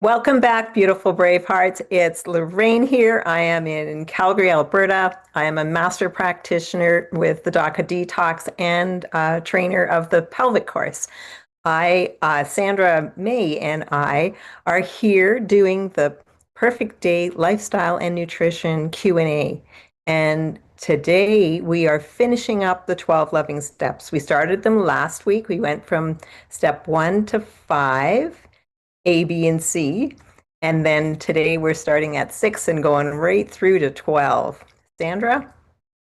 Welcome back, beautiful brave hearts. It's Lorraine here. I am in Calgary, Alberta. I am a master practitioner with the DACA Detox and trainer of the pelvic course. Sandra May and I are here doing the Perfect Day Lifestyle and Nutrition Q&A. And today we are finishing up the 12 loving steps. We started them last week. We went from step 1 to 5. A, B, and C. And then today we're starting at 6 and going right through to 12. Sandra?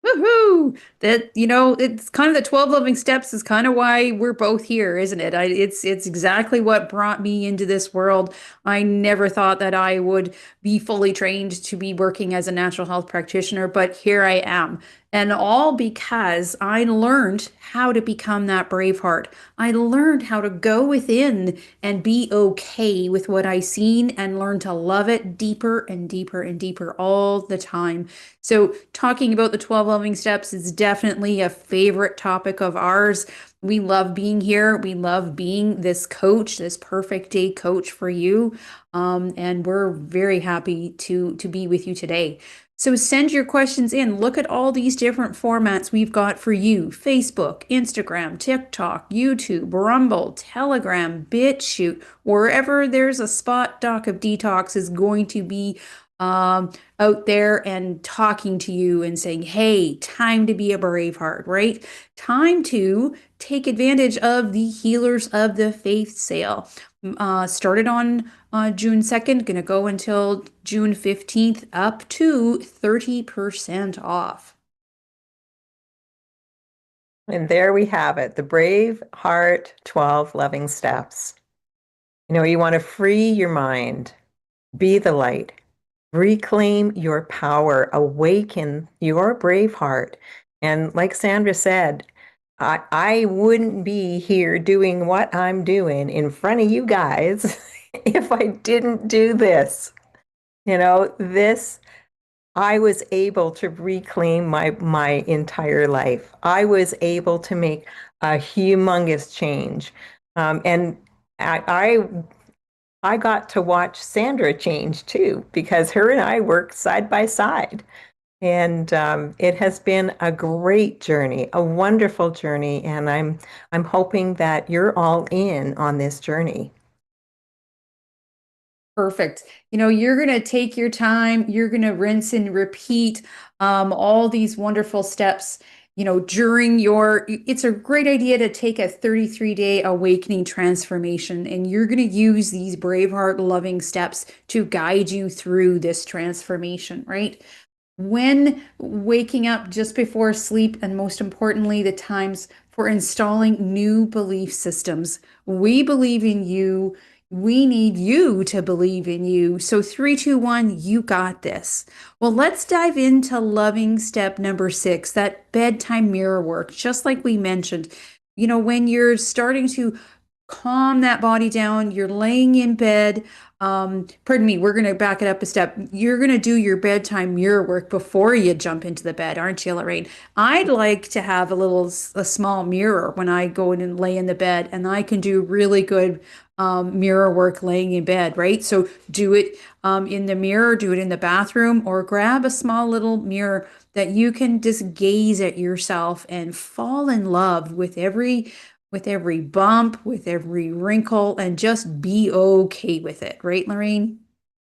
Woohoo! It's kind of the 12 living steps is kind of why we're both here, isn't it? It's exactly what brought me into this world. I never thought that I would be fully trained to be working as a natural health practitioner, but here I am. And all because I learned how to become that brave heart. I learned how to go within and be okay with what I seen and learn to love it deeper and deeper and deeper all the time. So, talking about the 12 loving steps is definitely a favorite topic of ours. We love being here. We love being this coach, this perfect day coach for you. And we're very happy to be with you today. So, send your questions in. Look at all these different formats we've got for you: Facebook, Instagram, TikTok, YouTube, Rumble, Telegram, BitChute. Wherever there's a spot, Doc of Detox is going to be out there and talking to you and saying, hey, time to be a braveheart, right? Time to take advantage of the Healers of the Faith sale. Started on June 2nd, going to go until June 15th, up to 30% off. And there we have it, the Brave Heart 12 Loving Steps. You want to free your mind, be the light, reclaim your power, awaken your brave heart. And like Sandra said, I wouldn't be here doing what I'm doing in front of you guys if I didn't do this. This I was able to reclaim my entire life. I was able to make a humongous change. And I got to watch Sandra change too, because her and I worked side by side. And it has been a great journey, a wonderful journey, and I'm hoping that you're all in on this journey. Perfect. You're going to take your time, you're going to rinse and repeat all these wonderful steps. During it's a great idea to take a 33-day awakening transformation, and you're going to use these Braveheart loving steps to guide you through this transformation, right? When waking up just before sleep, and most importantly, the times for installing new belief systems. We believe in you. We need you to believe in you. So, 3, 2, 1, you got this. Well, let's dive into loving step number 6, that bedtime mirror work. Just like we mentioned, when you're starting to calm that body down, you're laying in bed. Pardon me, we're going to back it up a step. You're going to do your bedtime mirror work before you jump into the bed, aren't you, Lorraine? I'd like to have a small mirror when I go in and lay in the bed, and I can do really good mirror work laying in bed, right? So do it in the mirror, do it in the bathroom, or grab a small little mirror that you can just gaze at yourself and fall in love with every bump, with every wrinkle, and just be okay with it, right, Lorraine?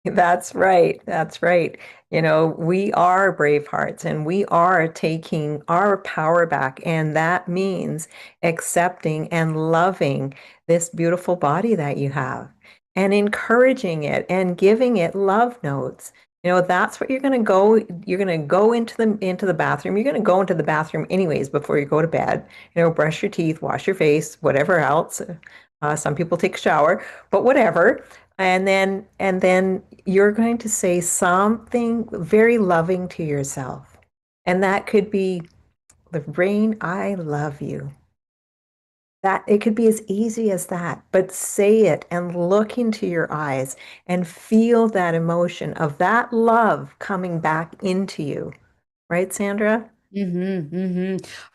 That's right. That's right. We are brave hearts and we are taking our power back. And that means accepting and loving this beautiful body that you have and encouraging it and giving it love notes. That's what you're going to go into the bathroom. You're going to go into the bathroom anyways before you go to bed. Brush your teeth, wash your face, whatever else. Some people take a shower, but whatever. And then you're going to say something very loving to yourself. And that could be, Lorraine, I love you. That it could be as easy as that, but say it and look into your eyes and feel that emotion of that love coming back into you. Right, Sandra?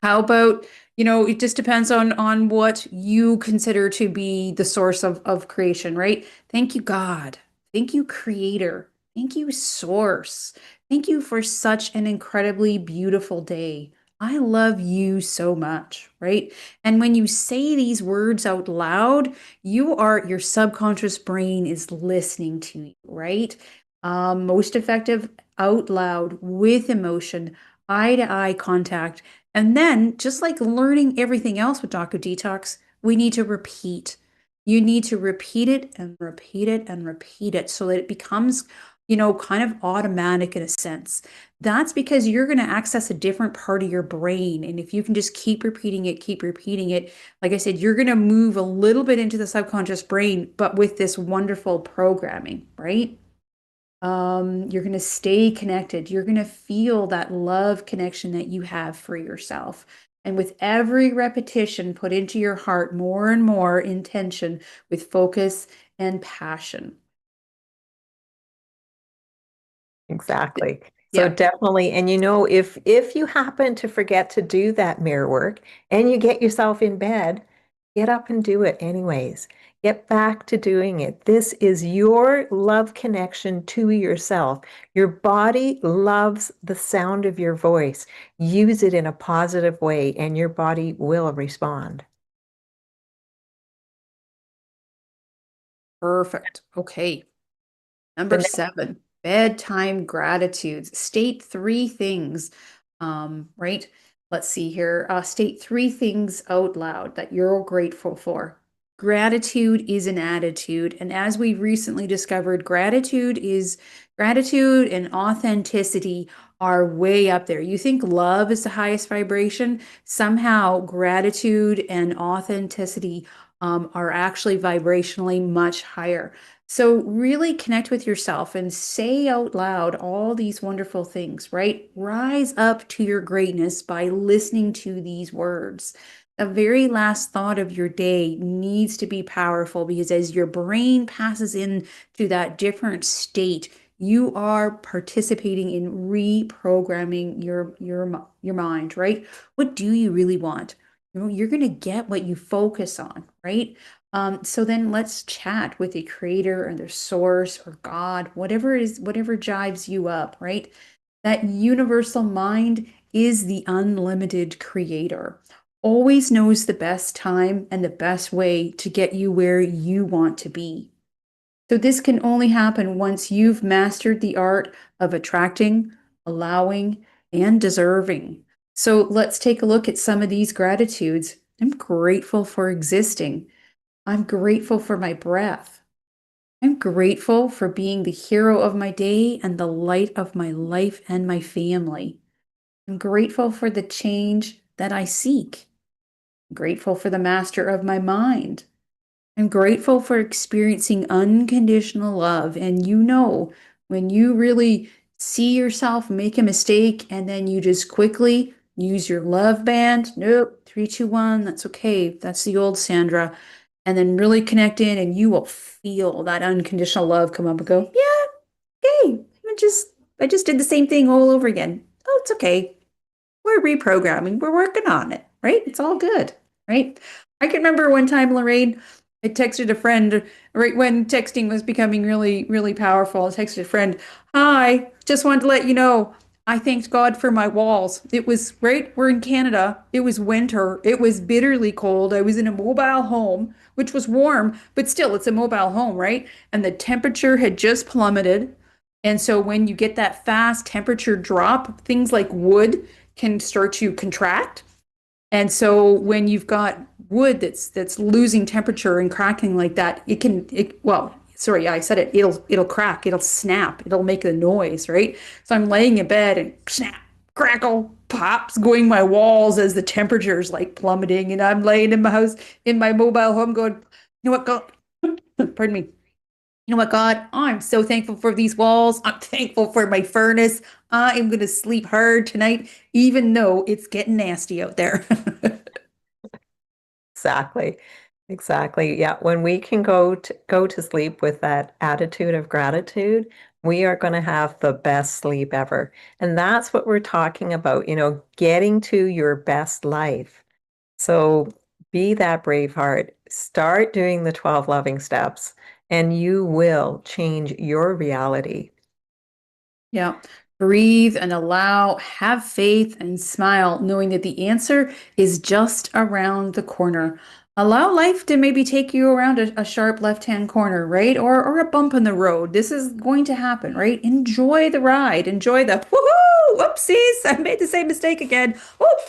How about, it just depends on what you consider to be the source of creation, right? Thank you, God. Thank you, Creator. Thank you, Source. Thank you for such an incredibly beautiful day. I love you so much, right? And when you say these words out loud, your subconscious brain is listening to you, right? Most effective out loud with emotion, eye to eye contact. And then, just like learning everything else with Dr. Detox, we need to repeat. You need to repeat it and repeat it and repeat it so that it becomes, kind of automatic in a sense. That's because you're going to access a different part of your brain. And if you can just keep repeating it, like I said, you're going to move a little bit into the subconscious brain, but with this wonderful programming, right? You're going to stay connected. You're going to feel that love connection that you have for yourself. And with every repetition, put into your heart more and more intention with focus and passion. Exactly. So Yeah. definitely, and if you happen to forget to do that mirror work and you get yourself in bed, get up and do it anyways. Get back to doing it. This is your love connection to yourself. Your body loves the sound of your voice. Use it in a positive way, and your body will respond. Perfect. Okay. The Number next, 7, bedtime gratitudes. State 3 things, right? Let's see here. State 3 things out loud that you're grateful for. Gratitude is an attitude. And as we recently discovered, gratitude and authenticity are way up there. You think love is the highest vibration? Somehow, gratitude and authenticity are actually vibrationally much higher. So really connect with yourself and say out loud all these wonderful things, right? Rise up to your greatness by listening to these words. The very last thought of your day needs to be powerful because as your brain passes into that different state, you are participating in reprogramming your mind, right? What do you really want? You're going to get what you focus on, right? So then let's chat with the creator or the source or God, whatever jives you up, right? That universal mind is the unlimited creator, always knows the best time and the best way to get you where you want to be. So this can only happen once you've mastered the art of attracting, allowing, and deserving. So let's take a look at some of these gratitudes. I'm grateful for existing. I'm grateful for my breath. I'm grateful for being the hero of my day and the light of my life and my family. I'm grateful for the change that I seek. I'm grateful for the master of my mind. I'm grateful for experiencing unconditional love. And when you really see yourself make a mistake and then you just quickly use your love band, nope, 3, 2, 1, that's okay. That's the old Sandra. And then really connect in and you will feel that unconditional love come up and go, yeah, okay, I just did the same thing all over again. Oh, it's okay. We're reprogramming. We're working on it, right? It's all good, right? I can remember one time, Lorraine, I texted a friend right when texting was becoming really, really powerful. I texted a friend, hi, just wanted to let you know I thanked God for my walls. It was right, we're in Canada. It was winter. It was bitterly cold. I was in a mobile home, which was warm, but still, it's a mobile home, right? And the temperature had just plummeted. And so when you get that fast temperature drop, things like wood can start to contract. And so when you've got wood that's losing temperature and cracking like that, well, sorry, I said it, it'll crack, it'll snap, it'll make a noise, right? So I'm laying in bed and snap, crackle, pops going my walls as the temperature's like plummeting, and I'm laying in my house in my mobile home going, you know what, God, pardon me. You know what, God, I'm so thankful for these walls. I'm thankful for my furnace. I am going to sleep hard tonight, even though it's getting nasty out there. exactly. Exactly. Yeah. When we can go to sleep with that attitude of gratitude, we are going to have the best sleep ever. And that's what we're talking about, getting to your best life. So be that brave heart. Start doing the 12 loving steps and you will change your reality. Yeah. Breathe and allow, have faith and smile, knowing that the answer is just around the corner. Allow life to maybe take you around a sharp left-hand corner, right? Or a bump in the road. This is going to happen, right? Enjoy the ride. Enjoy the woohoo! Whoopsies! I made the same mistake again. Whoop!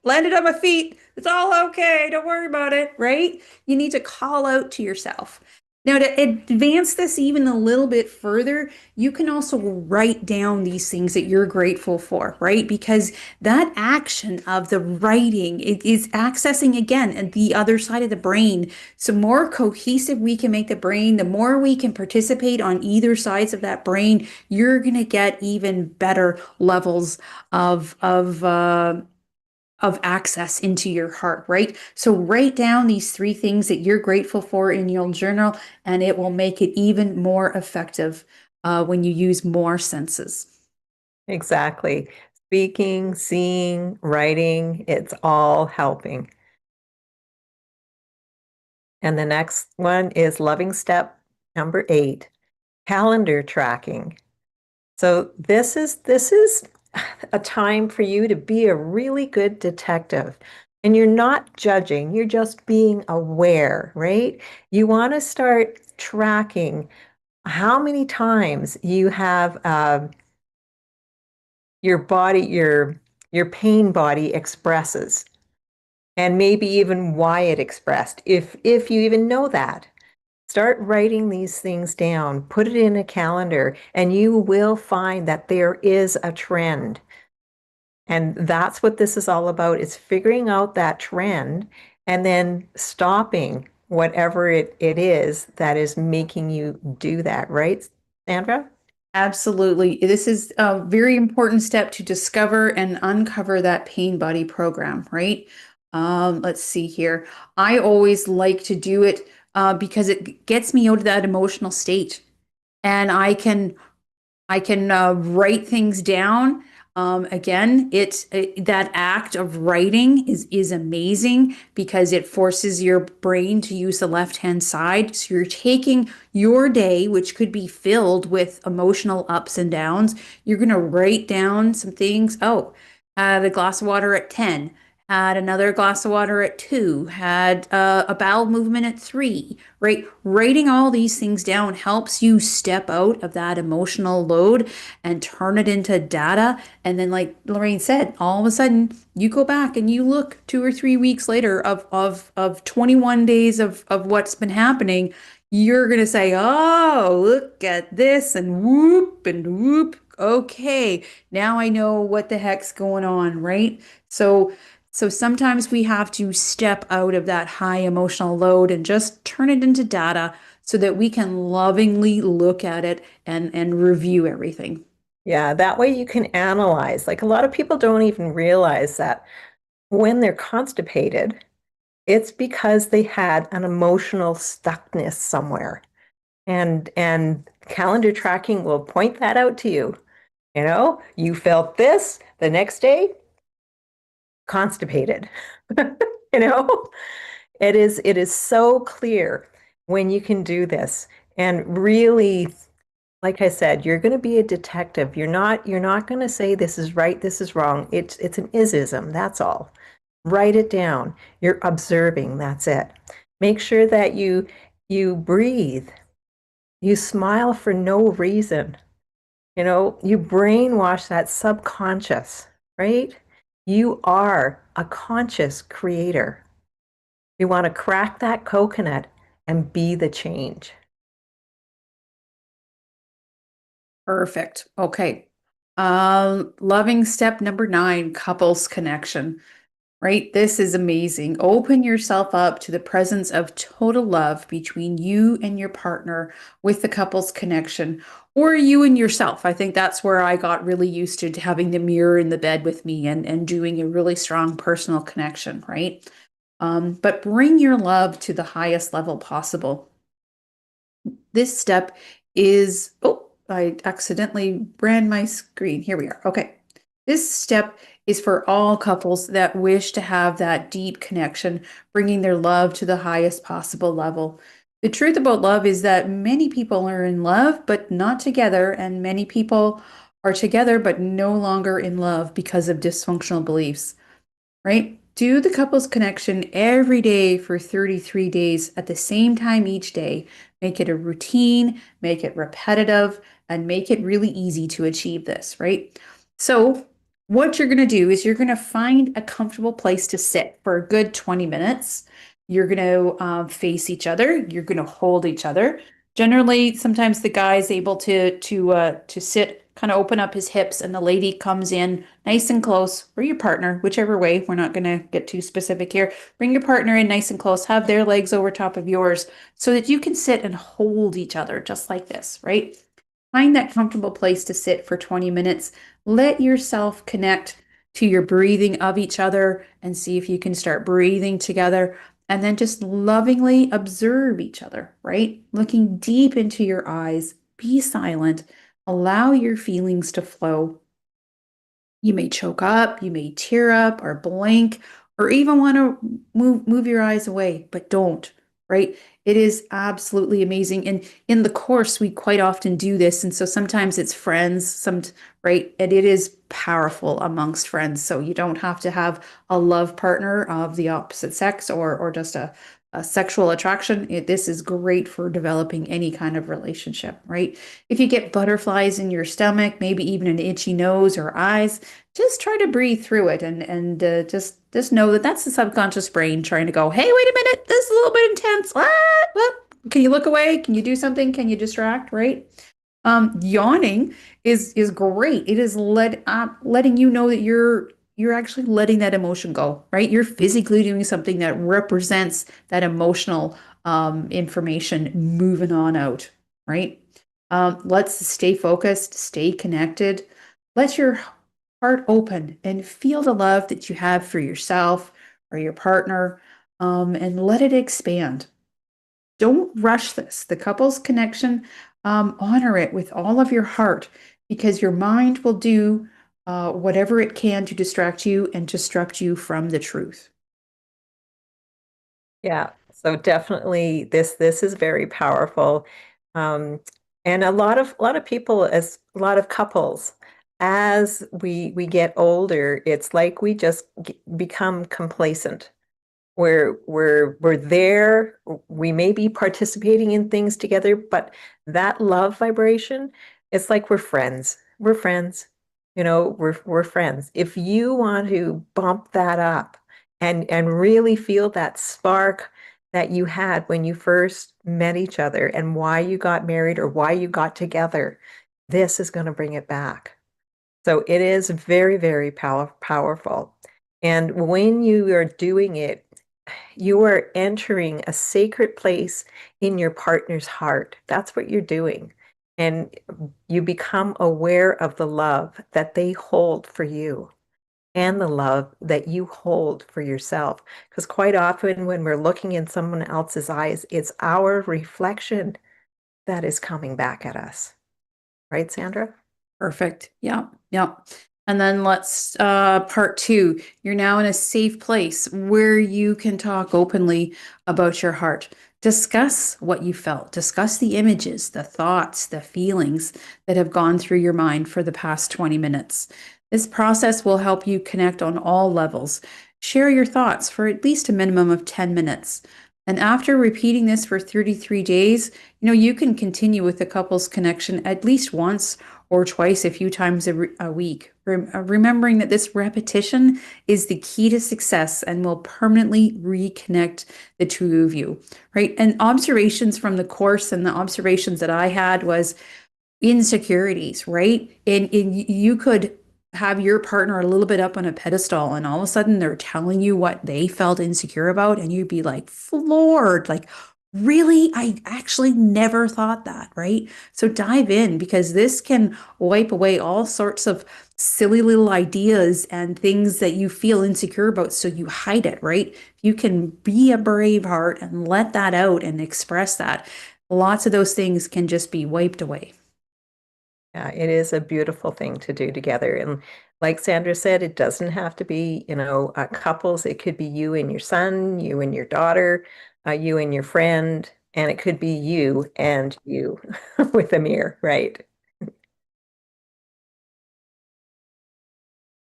Landed on my feet. It's all okay. Don't worry about it, right? You need to call out to yourself. Now, to advance this even a little bit further, you can also write down these things that you're grateful for, right? Because that action of the writing it is accessing again the other side of the brain. So more cohesive we can make the brain, the more we can participate on either sides of that brain, you're going to get even better levels of access into your heart, right? So write down these three things that you're grateful for in your journal, and it will make it even more effective when you use more senses. Exactly. Speaking, seeing, writing, it's all helping. And the next one is loving step number 8, calendar tracking. So this is a time for you to be a really good detective. And you're not judging, you're just being aware, right? You want to start tracking how many times you have your body, your pain body expresses, and maybe even why it expressed, if you even know that. Start writing these things down, put it in a calendar, and you will find that there is a trend. And that's what this is all about, is figuring out that trend and then stopping whatever it is that is making you do that, right, Sandra? Absolutely. This is a very important step to discover and uncover that pain body program, right? Let's see here. I always like to do it because it gets me out of that emotional state. And I can write things down. Again, that act of writing is amazing because it forces your brain to use the left hand side. So you're taking your day, which could be filled with emotional ups and downs. You're going to write down some things. Oh, had a glass of water at 10. Had another glass of water at 2, had a bowel movement at 3, right? Writing all these things down helps you step out of that emotional load and turn it into data. And then, like Lorraine said, all of a sudden you go back and you look 2 or 3 weeks later of 21 days of what's been happening. You're going to say, oh, look at this, and whoop and whoop. Okay, now I know what the heck's going on, right? So sometimes we have to step out of that high emotional load and just turn it into data so that we can lovingly look at it and review everything. Yeah, that way you can analyze. Like, a lot of people don't even realize that when they're constipated, it's because they had an emotional stuckness somewhere. And calendar tracking will point that out to you. You know, you felt this the next day, constipated. You know, it is so clear when you can do this. And really, like I said, you're going to be a detective. You're not going to say this is right, this is wrong. It's an isism, that's all. Write it down. You're observing, that's it. Make sure that you breathe. You smile for no reason. You know, you brainwash that subconscious, right? You are a conscious creator. You want to crack that coconut and be the change. Perfect. Okay. Loving step number 9, couples connection. Right? This is amazing. Open yourself up to the presence of total love between you and your partner with the couple's connection, or you and yourself. I think that's where I got really used to having the mirror in the bed with me and doing a really strong personal connection, right? But bring your love to the highest level possible. This step is, oh, I accidentally ran my screen. Here we are. Okay. This step is for all couples that wish to have that deep connection, bringing their love to the highest possible level. The truth about love is that many people are in love, but not together, and many people are together, but no longer in love because of dysfunctional beliefs, right? Do the couples connection every day for 33 days at the same time each day. Make it a routine, make it repetitive, and make it really easy to achieve this, right? So, what you're going to do is you're going to find a comfortable place to sit for a good 20 minutes. You're going to face each other. You're going to hold each other. Generally, sometimes the guy is able to sit, kind of open up his hips, and the lady comes in nice and close, or your partner, whichever way. We're not going to get too specific here. Bring your partner in nice and close, have their legs over top of yours so that you can sit and hold each other just like this, right? Find that comfortable place to sit for 20 minutes. Let yourself connect to your breathing of each other and see if you can start breathing together. And then just lovingly observe each other, right? Looking deep into your eyes, be silent, allow your feelings to flow. You may choke up, you may tear up or blink, or even want to move your eyes away, but don't, right? It is absolutely amazing. And in the course, we quite often do this. And so sometimes it's friends, right? And it is powerful amongst friends. So you don't have to have a love partner of the opposite sex or just a sexual attraction. This is great for developing any kind of relationship, right? If you get butterflies in your stomach, maybe even an itchy nose or eyes, just try to breathe through it and just know that that's the subconscious brain trying to go, hey, wait a minute, this is a little bit intense. Well, can you look away? Can you do something? Can you distract? Right? Yawning is great. It is letting you know that you're actually letting that emotion go. Right? You're physically doing something that represents that emotional information moving on out. Right? Let's stay focused, stay connected. Let your heart open and feel the love that you have for yourself or your partner, and let it expand. Don't rush this. The couple's connection, honor it with all of your heart because your mind will do whatever it can to distract you and disrupt you from the truth. Yeah, so definitely this is very powerful. Um, and a lot of people, as a lot of couples, as we get older, it's like we just become complacent. We're there. We may be participating in things together, but that love vibration, it's like we're friends. We're friends. We're friends. If you want to bump that up and really feel that spark that you had when you first met each other and why you got married or why you got together, this is going to bring it back. So it is very, very powerful. And when you are doing it, you are entering a sacred place in your partner's heart. That's what you're doing. And you become aware of the love that they hold for you and the love that you hold for yourself. Because quite often, when we're looking in someone else's eyes, it's our reflection that is coming back at us. Right, Sandra? Perfect. Yeah. Yeah. And then let's part two. You're now in a safe place where you can talk openly about your heart. Discuss what you felt. Discuss the images, the thoughts, the feelings that have gone through your mind for the past 20 minutes. This process will help you connect on all levels. Share your thoughts for at least a minimum of 10 minutes. And after repeating this for 33 days, you can continue with the couple's connection at least once or twice, a few times a week. Remembering that this repetition is the key to success and will permanently reconnect the two of you, right? And observations from the course and the observations that I had was insecurities, right? And you could have your partner a little bit up on a pedestal and all of a sudden they're telling you what they felt insecure about and you'd be like floored, like, really? I actually never thought that, right? So dive in because this can wipe away all sorts of silly little ideas and things that you feel insecure about. So you hide it, right? You can be a brave heart and let that out and express that. Lots of those things can just be wiped away. Yeah, it is a beautiful thing to do together. And like Sandra said, it doesn't have to be, couples. It could be you and your son, you and your daughter, you and your friend. and it could be you and you with a mirror, right?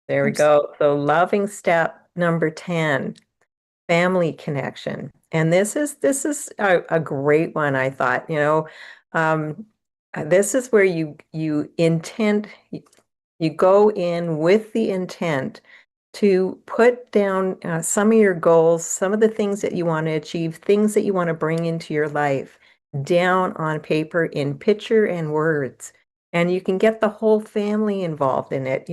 There we go. So loving step number 10, family connection. And this is a great one, I thought. Um, this is where you go in with the intent to put down some of your goals, some of the things that you want to achieve, things that you want to bring into your life down on paper in picture and words. And you can get the whole family involved in it.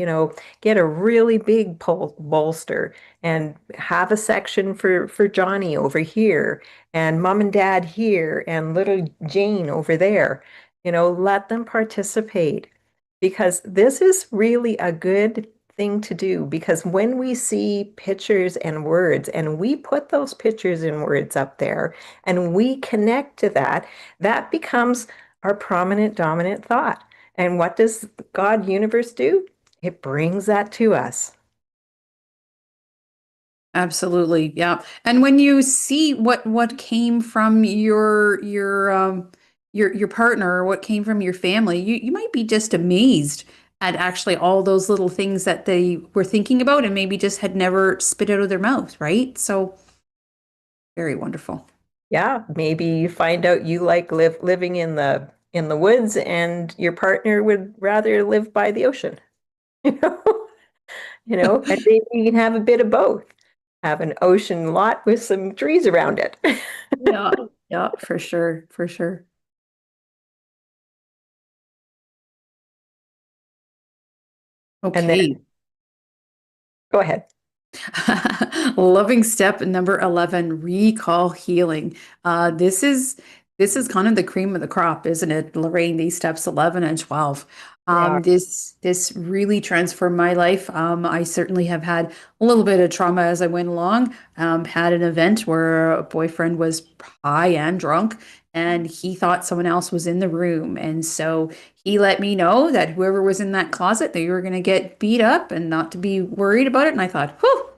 Get a really big bolster and have a section for Johnny over here and mom and dad here and little Jane over there. Let them participate because this is really a good thing to do because when we see pictures and words and we put those pictures and words up there and we connect to that, that becomes our prominent dominant thought. And what does God universe do? It brings that to us. Absolutely. Yeah. And when you see what came from your partner or what came from your family, you might be just amazed at actually all those little things that they were thinking about and maybe just had never spit out of their mouth, right? So very wonderful. Yeah, maybe you find out you like living in the woods and your partner would rather live by the ocean. You know, and maybe you can have a bit of both. Have an ocean lot with some trees around it. Yeah. Yeah, for sure. For sure. And then Okay. go ahead. Loving step number 11, recall healing. This is kind of the cream of the crop, isn't it, Lorraine? These steps 11 and 12. They are. This really transformed my life. I certainly have had a little bit of trauma as I went along. Had an event where a boyfriend was high and drunk, and he thought someone else was in the room, and so he let me know that whoever was in that closet, they were going to get beat up and not to be worried about it. And I thought, whew,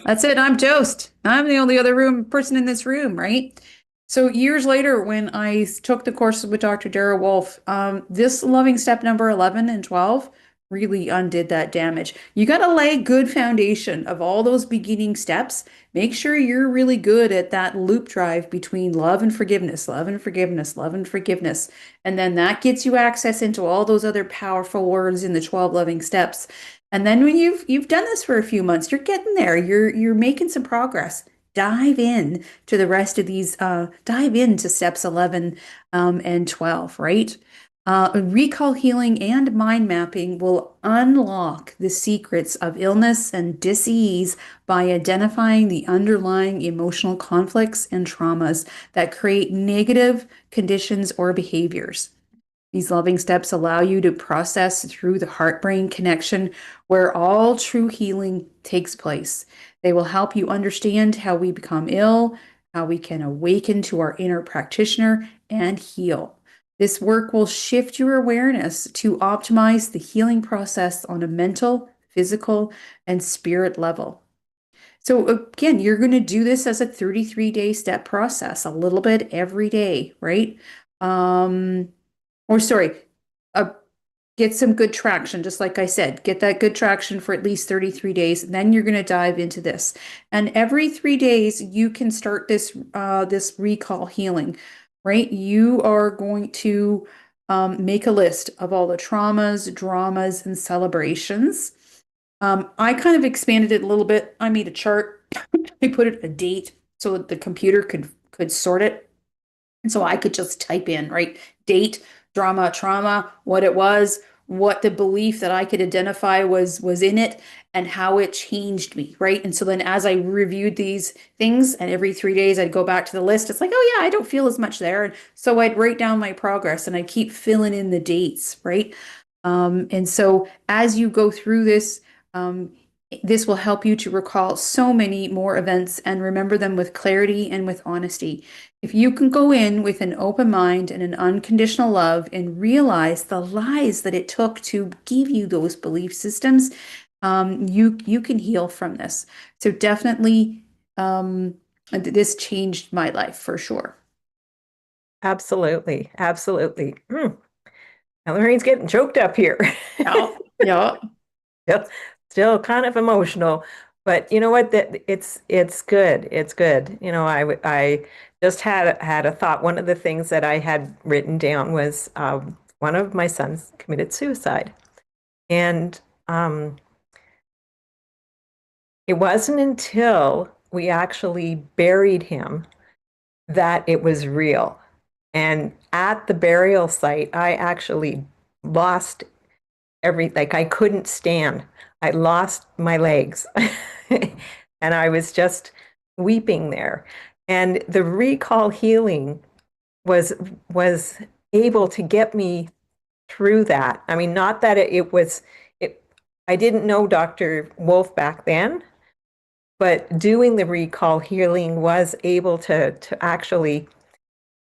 that's it. I'm toast. I'm the only other person in this room, right? So years later, when I took the courses with Dr. Dara Wolfe, this loving step number 11 and 12 really undid that damage. You got to lay a good foundation of all those beginning steps. Make sure you're really good at that loop drive between love and forgiveness, love and forgiveness, love and forgiveness. And then that gets you access into all those other powerful words in the 12 loving steps. And then when you've done this for a few months, you're getting there. You're making some progress. Dive in to the rest of these. Dive into steps 11 and 12. Right. Recall healing and mind mapping will unlock the secrets of illness and disease by identifying the underlying emotional conflicts and traumas that create negative conditions or behaviors. These loving steps allow you to process through the heart brain connection where all true healing takes place. They will help you understand how we become ill, how we can awaken to our inner practitioner, and heal. This work will shift your awareness to optimize the healing process on a mental, physical, and spirit level. So, again, you're going to do this as a 33-day step process, a little bit every day, right? Um, or sorry, uh, get some good traction, just like I said, get that good traction for at least 33 days. And then you're going to dive into this. And every 3 days, you can start this recall healing, right? You are going to make a list of all the traumas, dramas, and celebrations. I kind of expanded it a little bit. I made a chart. I put it a date so that the computer could sort it. And so I could just type in, right? Date, drama, trauma, what it was, what the belief that I could identify was in it, and how it changed me, right? And so then as I reviewed these things, and every 3 days I'd go back to the list, it's like, oh yeah, I don't feel as much there. And so I'd write down my progress and I'd keep filling in the dates, right? And so as you go through this, um, this will help you to recall so many more events and remember them with clarity and with honesty. If you can go in with an open mind and an unconditional love and realize the lies that it took to give you those belief systems, you can heal from this. So definitely, this changed my life for sure. Absolutely. Absolutely. Now Lorraine's getting choked up here. Yeah, yeah. Still, still kind of emotional, but you know what? That it's good. It's good. I just had a thought. One of the things that I had written down was one of my sons committed suicide, and um, it wasn't until we actually buried him that it was real. And at the burial site, I actually lost like I couldn't stand. I lost my legs. And I was just weeping there. And the recall healing was was able to get me through that. I mean, not that it was it I didn't know Dr. Wolfe back then, but doing the recall healing was able to actually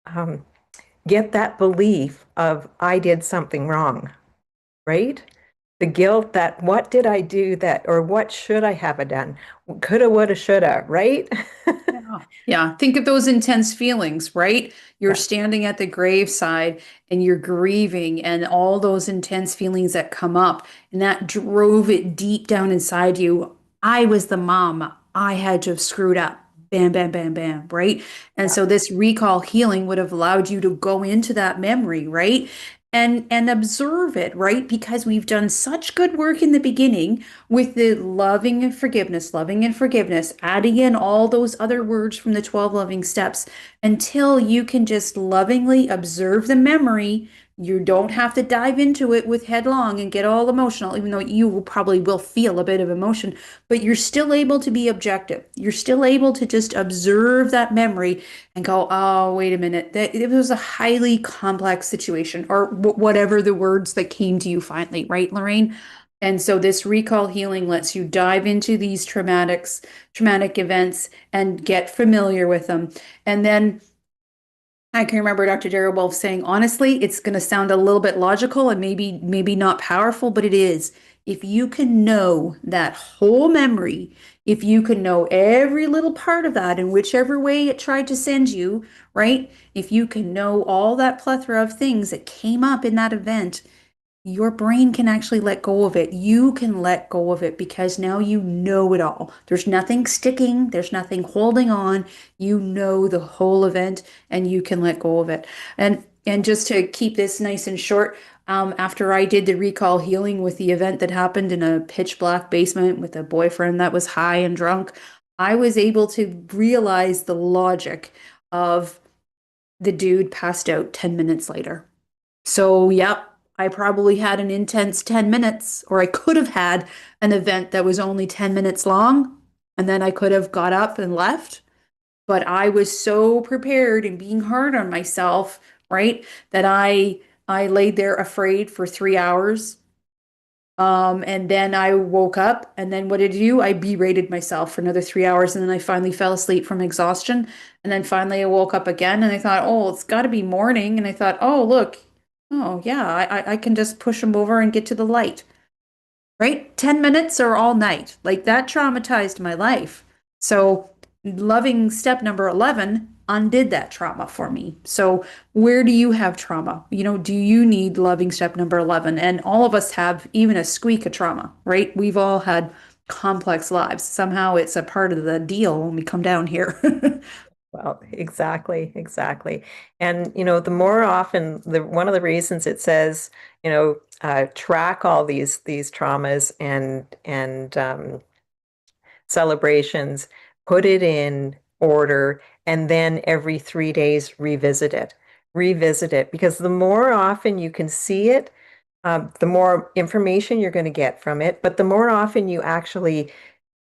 um, get that belief of I did something wrong, right? The guilt that what did I do that, or what should I have done? Coulda, woulda, shoulda, right? Yeah. Yeah. Think of those intense feelings, right? You're Yeah, standing at the graveside and you're grieving, and all those intense feelings that come up, and that drove it deep down inside you. I was the mom. I had to have screwed up. Bam, bam, bam, bam, right? And yeah, so this recall healing would have allowed you to go into that memory, right? And observe it, right? Because we've done such good work in the beginning with the loving and forgiveness, adding in all those other words from the 12 loving steps until you can just lovingly observe the memory. You don't have to dive into it with headlong and get all emotional, even though you will probably will feel a bit of emotion, but you're still able to be objective. You're still able to just observe that memory and go, oh, wait a minute, that it was a highly complex situation, or whatever the words that came to you finally, right, Lorraine? And so this recall healing lets you dive into these traumatic events and get familiar with them. And then I can remember Dr. Darrell Wolf saying, honestly, it's going to sound a little bit logical and maybe not powerful, but it is. If you can know that whole memory, if you can know every little part of that in whichever way it tried to send you, right? If you can know all that plethora of things that came up in that event, your brain can actually let go of it. You can let go of it because now you know it all. There's nothing sticking, there's nothing holding on. You know the whole event and you can let go of it. And just to keep this nice and short, after I did the recall healing with the event that happened in a pitch black basement with a boyfriend that was high and drunk, I was able to realize the logic of the dude passed out 10 minutes later. So, yep, I probably had an intense 10 minutes, or I could have had an event that was only 10 minutes long, and then I could have got up and left. But I was so prepared and being hard on myself, right, that I laid there afraid for 3 hours. And then I woke up, and then what did I do? I berated myself for another 3 hours, and then I finally fell asleep from exhaustion. And then finally I woke up again, and I thought, oh, it's got to be morning. And I thought, oh, look, oh yeah, I can just push him over and get to the light, right? 10 minutes or all night. Like that traumatized my life. So loving step number 11 undid that trauma for me. So where do you have trauma? Do you need loving step number 11? And all of us have even a squeak of trauma, right? We've all had complex lives. Somehow it's a part of the deal when we come down here. well, exactly, exactly. And the more often, the one of the reasons it says, track all these traumas and celebrations, put it in order, and then every 3 days revisit it. Revisit it, because the more often you can see it, the more information you're going to get from it. But the more often you actually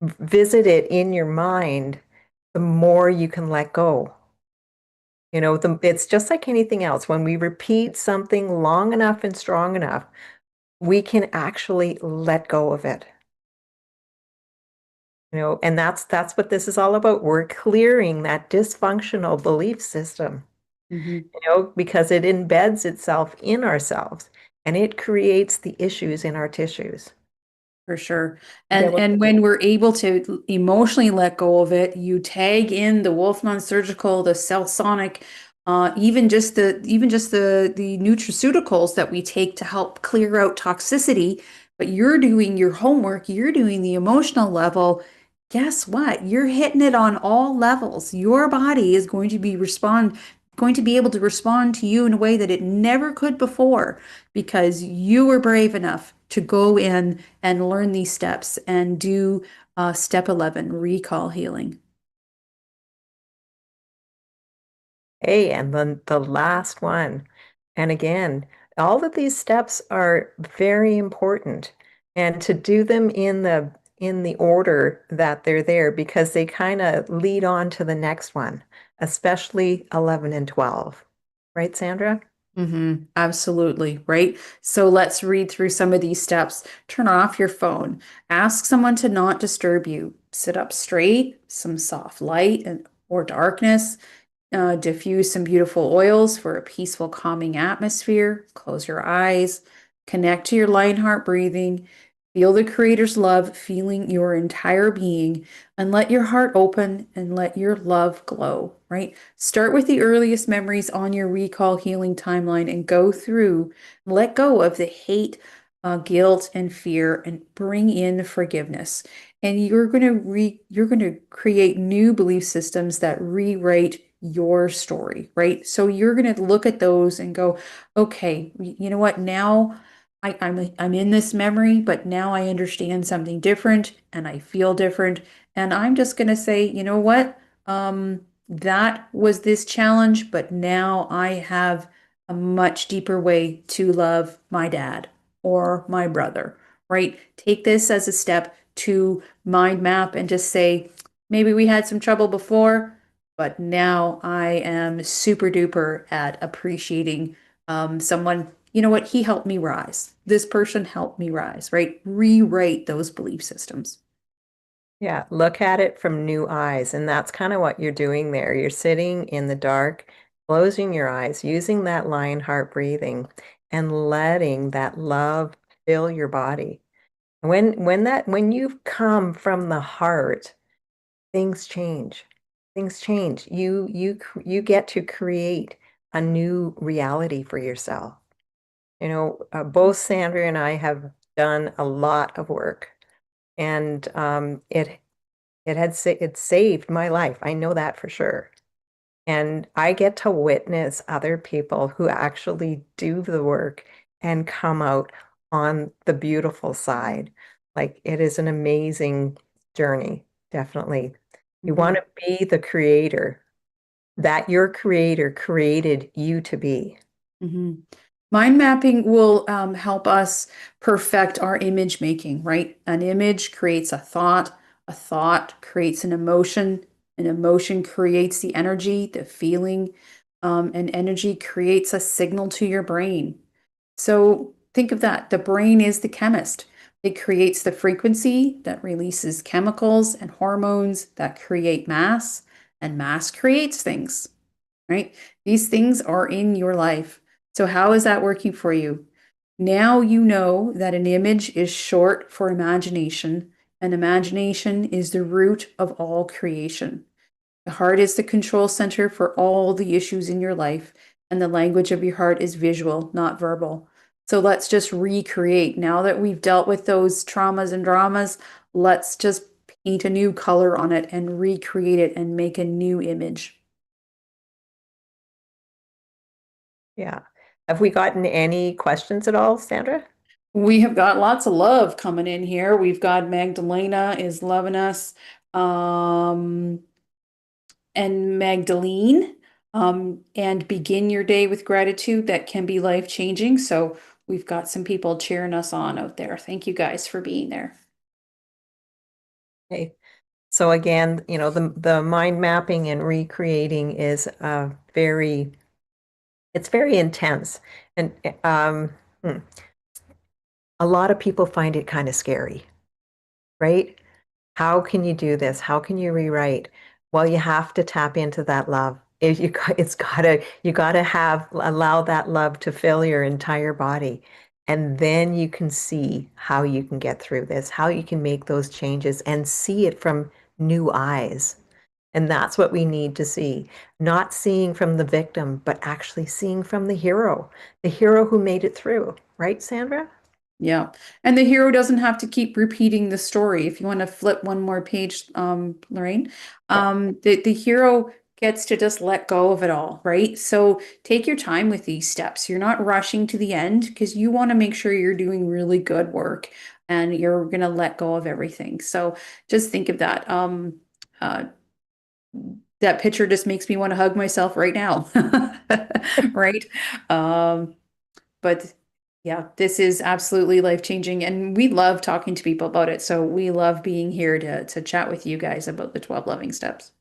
visit it in your mind, the more you can let go. It's just like anything else. When we repeat something long enough and strong enough, we can actually let go of it. And that's what this is all about. We're clearing that dysfunctional belief system, Mhm. because it embeds itself in ourselves and it creates the issues in our tissues. For sure. You get And what I when mean? we're able to emotionally let go of it, you tag in the Wolfe Non-Surgical, the Cell Sonic, Even just the nutraceuticals that we take to help clear out toxicity. But you're doing your homework, you're doing the emotional level. Guess what? You're hitting it on all levels. Your body is going to be able to respond to you in a way that it never could before because you were brave enough to go in and learn these steps and do step 11, recall healing. Hey, and then the last one. And again, all of these steps are very important and to do them in the order that they're there because they kind of lead on to the next one, especially 11 and 12. Right, Sandra? Absolutely, right? So let's read through some of these steps. Turn off your phone. Ask someone to not disturb you. Sit up straight, some soft light and or darkness. Diffuse some beautiful oils for a peaceful, calming atmosphere. Close your eyes. Connect to your light heart breathing. Feel the Creator's love, feeling your entire being, and let your heart open and let your love glow, right? Start with the earliest memories on your recall healing timeline and go through, let go of the hate, guilt, and fear, and bring in forgiveness. And you're going to create new belief systems that rewrite your story, right? So you're going to look at those and go, okay, you know what? Now I'm in this memory, but now I understand something different and I feel different. And I'm just going to say, you know what? That was this challenge, but now I have a much deeper way to love my dad or my brother, right? Take this as a step to mind map and just say, maybe we had some trouble before, but now I am super duper at appreciating someone. You know what? He helped me rise. This person helped me rise, right? Rewrite those belief systems. Yeah, look at it from new eyes. And that's kind of what you're doing there. You're sitting in the dark, closing your eyes, using that lion heart breathing, and letting that love fill your body. When you come from the heart, things change. Things change. You get to create a new reality for yourself. Both Sandra and I have done a lot of work, and it saved my life. I know that for sure. And I get to witness other people who actually do the work and come out on the beautiful side. Like it is an amazing journey, definitely. You Mhm. want to be the creator that your creator created you to be. Mhm. Mind mapping will help us perfect our image making, right? An image creates a thought creates an emotion creates the energy, the feeling, and energy creates a signal to your brain. So think of that. The brain is the chemist. It creates the frequency that releases chemicals and hormones that create mass, and mass creates things, right? These things are in your life. So, how is that working for you? Now you know that an image is short for imagination, and imagination is the root of all creation. The heart is the control center for all the issues in your life, and the language of your heart is visual, not verbal. So let's just recreate. Now that we've dealt with those traumas and dramas, let's just paint a new color on it and recreate it and make a new image. Yeah. Have we gotten any questions at all, Sandra? We have got lots of love coming in here. We've got Magdalena is loving us. Um, and Magdalene, and begin your day with gratitude. That can be life changing. So we've got some people cheering us on out there. Thank you guys for being there. Okay. So again, the mind mapping and recreating is it's very intense. And hmm, a lot of people find it kind of scary, right? How can you do this? How can you rewrite? Well, you have to tap into that love. You gotta allow that love to fill your entire body. And then you can see how you can get through this, how you can make those changes and see it from new eyes. And that's what we need to see, not seeing from the victim, but actually seeing from the hero who made it through. Right, Sandra? Yeah. And the hero doesn't have to keep repeating the story. If you want to flip one more page, Lorraine, Yeah, the hero gets to just let go of it all, right? So take your time with these steps. You're not rushing to the end because you want to make sure you're doing really good work and you're going to let go of everything. So just think of that. Uh, that picture just makes me want to hug myself right now. Right? Um, but yeah, this is absolutely life-changing, and we love talking to people about it. So we love being here to chat with you guys about the 12 loving steps.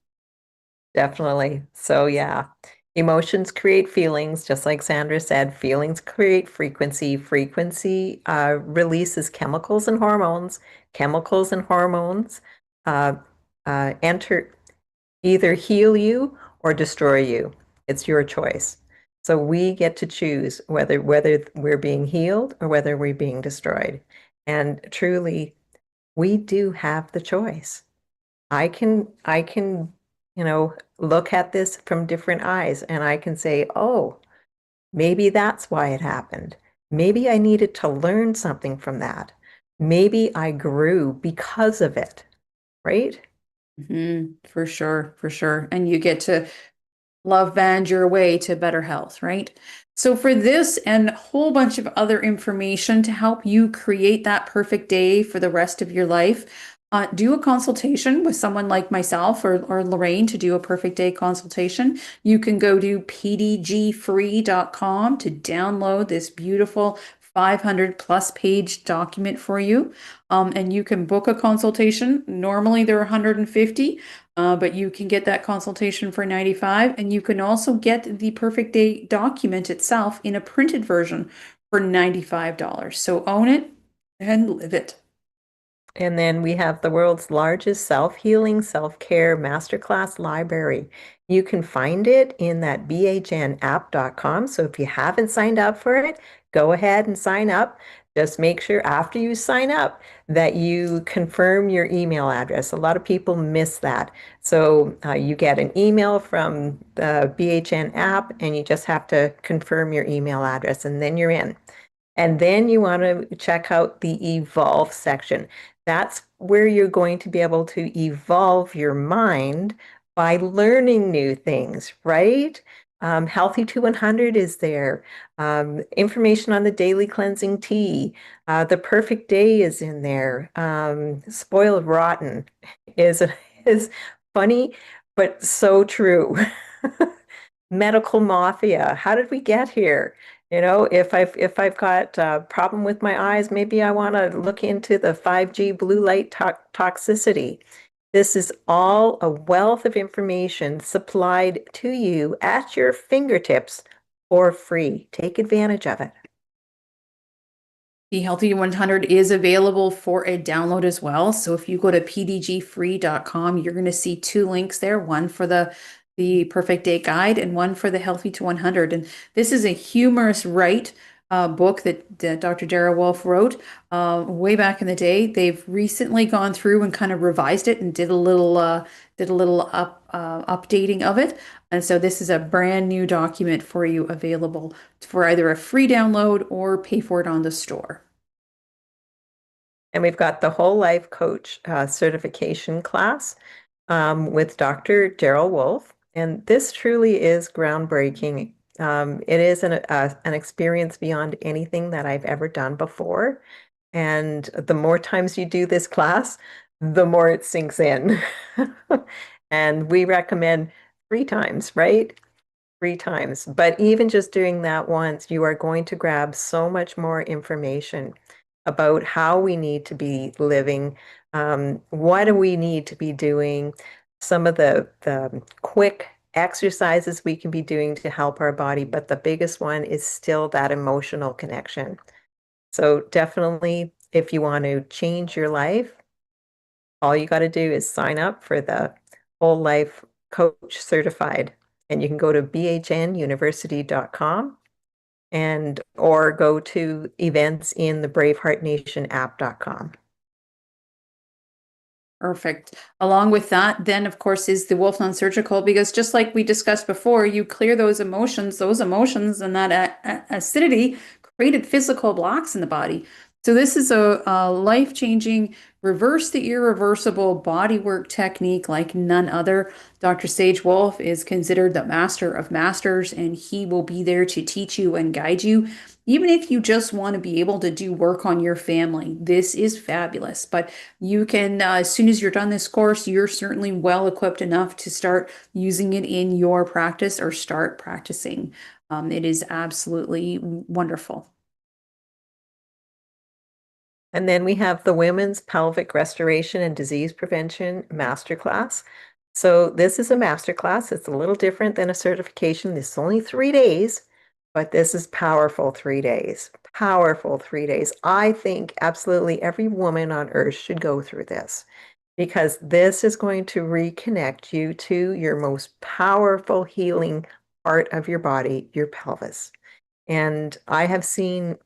definitely. So, yeah, emotions create feelings, just like Sandra said. Feelings create frequency. Frequency releases chemicals and hormones. Chemicals and hormones uh, enter either heal you or destroy you. It's your choice. So we get to choose whether we're being healed or whether we're being destroyed. And truly, we do have the choice. I can, look at this from different eyes and I can say, "Oh, maybe that's why it happened. Maybe I needed to learn something from that. Maybe I grew because of it." Right? For sure, for sure. And you get to love band your way to better health, right? So, for this and a whole bunch of other information to help you create that perfect day for the rest of your life, do a consultation with someone like myself or Lorraine to do a perfect day consultation. You can go to pdgfree.com to download this beautiful 500 plus page document for you. And you can book a consultation. Normally they're 150. But you can get that consultation for 95, and you can also get the perfect day document itself in a printed version for $95. So own it and live it. And then we have the world's largest self-healing, self-care masterclass library. You can find it in that bhnapp.com. So if you haven't signed up for it, go ahead and sign up. Just make sure after you sign up that you confirm your email address. A lot of people miss that. So you get an email from the BHN app and you just have to confirm your email address and then you're in. And then you want to check out the evolve section. That's where you're going to be able to evolve your mind by learning new things, right? Healthy to 100 is there. Information on the daily cleansing tea. The perfect day is in there. Spoiled rotten is is funny, but so true. Medical mafia. How did we get here? If I've got a problem with my eyes, maybe I want to look into the 5G blue light toxicity. This is all a wealth of information supplied to you at your fingertips for free. Take advantage of it. The Healthy 100 is available for a download as well. So if you go to pdgfree.com, you're going to see two links there, one for the perfect day guide and one for the Healthy to 100. And this is a humorous book that Dr. Dara Wolfe wrote way back in the day. They've recently gone through and kind of revised it and did a little updating of it. And so this is a brand new document for you available for either a free download or pay for it on the store. And we've got the whole life coach certification class with Dr. Daryl Wolfe. And this truly is groundbreaking. It is an experience beyond anything that I've ever done before. And the more times you do this class, the more it sinks in. And we recommend 3 times, right? 3 times. But even just doing that once, you are going to grab so much more information about how we need to be living, what do we need to be doing, some of the quick exercises we can be doing to help our body. But the biggest one is still that emotional connection. So definitely, if you want to change your life, all you got to do is sign up for the whole life coach certified. And you can go to bhnuniversity.com and or go to events in the braveheartnationapp.com. Perfect. Along with that, then of course is the Wolfe Non-Surgical, because just like we discussed before, you clear those emotions and that acidity created physical blocks in the body. So this is a life-changing, reverse the irreversible body work technique like none other. Dr. Sage Wolfe is considered the master of masters, and he will be there to teach you and guide you. Even if you just want to be able to do work on your family, this is fabulous. But you can, as soon as you're done this course, you're certainly well equipped enough to start using it in your practice or start practicing. It is absolutely wonderful. And then we have the Women's Pelvic Restoration and Disease Prevention Masterclass. So this is a masterclass. It's a little different than a certification. This is only 3 days, but this is powerful 3 days. Powerful 3 days. I think absolutely every woman on earth should go through this because this is going to reconnect you to your most powerful healing part of your body, your pelvis. And I have seen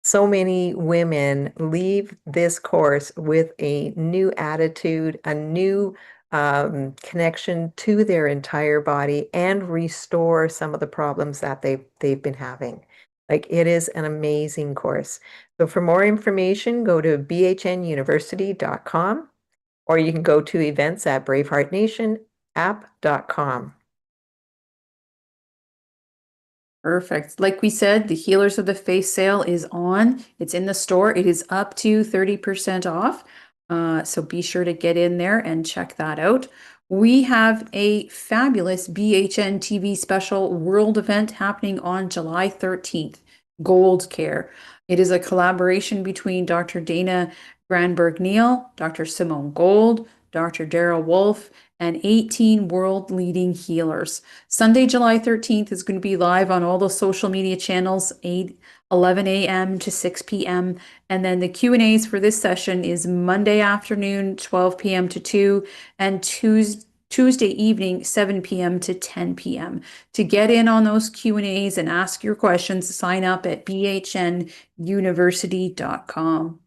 so many women leave this course with a new attitude, a new connection to their entire body, and restore some of the problems that they've been having. Like it is an amazing course. So for more information, go to bhnuniversity.com or you can go to events at braveheartnationapp.com. Perfect. Like we said, the Healers of the Face sale is on. It's in the store. It is up to 30% off. So be sure to get in there and check that out. We have a fabulous BHN TV special world event happening on July 13th, Gold Care. It is a collaboration between Dr. Dana Granberg-Neal, Dr. Simone Gold, Dr. Daryl Wolfe, and 18 world leading healers. Sunday, July 13th is going to be live on all the social media channels, 11 a.m. to 6 p.m. And then the Q&As for this session is Monday afternoon, 12 p.m. to 2, and Tuesday evening, 7 p.m. to 10 p.m. To get in on those Q&As and ask your questions, sign up at bhnuniversity.com.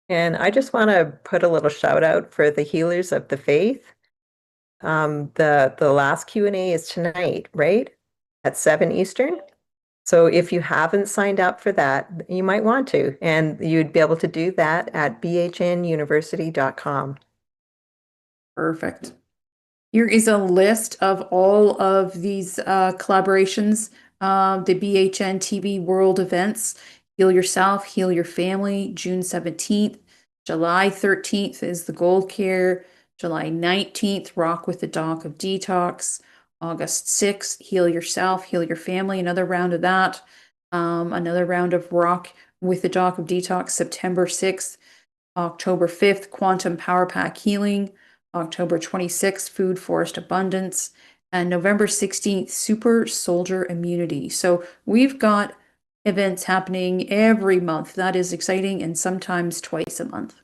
And I just want to put a little shout out for the Healers of the Faith. The last Q&A is tonight, right? At 7 Eastern. So if you haven't signed up for that, you might want to, and you'd be able to do that at bhnuniversity.com. Perfect. Here is a list of all of these collaborations, the BHN TV World events. Heal Yourself, Heal Your Family, June 17th. July 13th is the Gold Care. July 19th, Rock with the Doc of Detox. August 6th, Heal Yourself, Heal Your Family, another round of that. Another round of Rock with the Doc of Detox, September 6th. October 5th, Quantum Power Pack Healing. October 26th, Food Forest Abundance, and November 16th, Super Soldier Immunity. So we've got events happening every month. That is exciting, and sometimes twice a month.